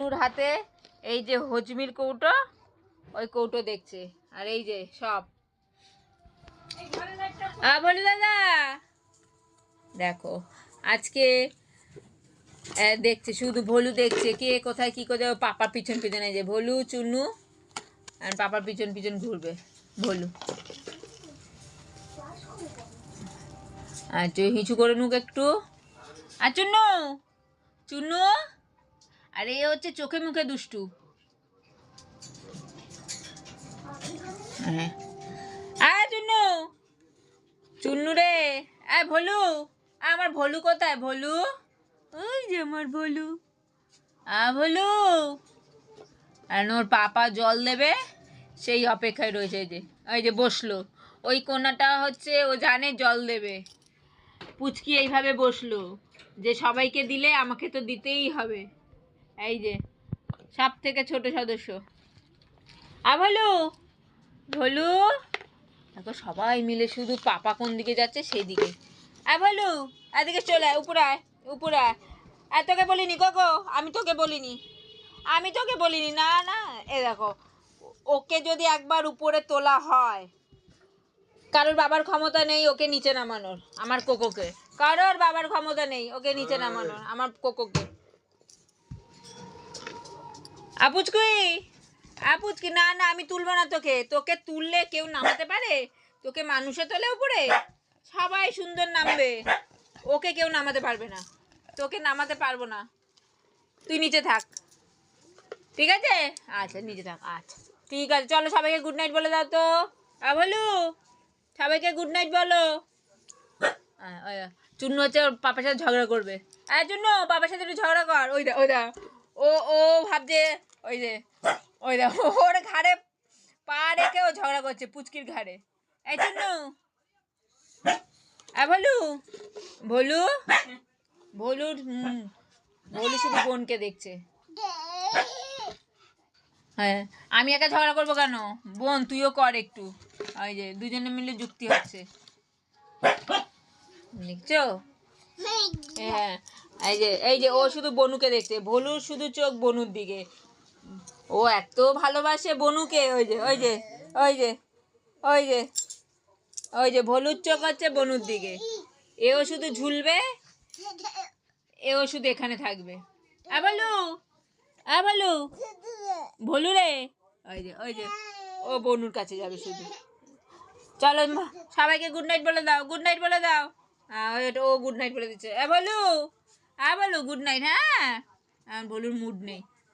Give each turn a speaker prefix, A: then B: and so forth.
A: ওর হাতে এই যে হজমির কৌটো, ওই কৌটো দেখছে, আর এই যে সব বলি দাদা দেখো আজকে দেখছে, শুধু ভলু দেখছে কে কোথায় কি করে, পাপার পিছন পিছনে যে ভলু চুন্নু আর পাপার পিছন পিছন ঘুরবে ভলু। আর হিঁচু করে নুক একটু। আর চুন্নু চুন্নু, আর এ হচ্ছে চোখে মুখে দুষ্টু। হ্যাঁ চুন্নু চুন্নু রে, ভলু আমার ভলু কোথায়? ভলু ওই যে আমার ভলু, ভলু। আর ওর পাপা জল দেবে সেই অপেক্ষায় রয়েছে। এই যে ওই যে বসলো, ওই কোনাটা হচ্ছে ও জানে জল দেবে। পুচকি এইভাবে বসলো যে সবাইকে দিলে আমাকে তো দিতেই হবে। এই যে সব থেকে ছোট সদস্য। ভলু ভলু দেখো সবাই মিলে শুধু পাপা কোন দিকে যাচ্ছে সেই দিকে। ভলু এদিকে চলে আয়, উপরে আয়, উপরে আয়। তোকে বলিনি কোকো, আমি তোকে বলিনি না না। এ দেখো ওকে যদি একবার উপরে তোলা হয়, কারোর বাবার ক্ষমতা নেই ওকে নিচে নামানোর, আমার কোকোকে। কারোর বাবার ক্ষমতা নেই ওকে নিচে নামানোর, আমার কোকোকে। আপুচকি না না, আমি তুলবো না তোকে। তোকে তুললে কেউ নামাতে পারে? তোকে মানুষে তোলে উপরে, সবাই সুন্দর নামবে, ওকে কেউ নামাতে পারবে না। তোকে নামাতে পারবো না, তুই নিচে থাক, ঠিক আছে? আচ্ছা নিচে থাক, আচ্ছা ঠিক আছে। চলো সবাইকে গুড নাইট বলে দাও তো। বলু সবাইকে গুড নাইট বলো। চুন্নু হচ্ছে ওর পাপার সাথে ঝগড়া করবে। চুন্নু পাপার সাথে একটু ঝগড়া কর। ওই দা ও ও ভাবছে, ওই দা ওর ঘাড়ে পা রেখে ও ঝগড়া করছে পুচকির ঘাড়ে। চুন্নু ভলু ভলু ভলুর ভলু শুধু বোনকে দেখছে। হ্যাঁ আমি একা ঝগড়া করবো কেন? বোন তুইও কর একটু। ওই যে দুজনে মিলে যুক্তি হচ্ছে, দেখছো? হ্যাঁ এই যে ও শুধু বনুকে দেখছে, ভলুর শুধু চোখ বনুর দিকে। ও এত ভালোবাসে বনুকে। ওই যে ওই যে ওই যে ওই যে ওই যে ভলুর চোখ হচ্ছে বনুর দিকে। এও শুধু ঝুলবে, এও শুধু এখানে থাকবে। বলু বলু ভলু রে, ওই যে ও বনুর কাছে যাবে শুধু। চলো সবাইকে গুড নাইট বলে দাও, গুড নাইট বলে দাও। ও গুড নাইট বলে দিচ্ছে। বলু বলু গুড নাইট। হ্যাঁ ভলুর মুড নেই।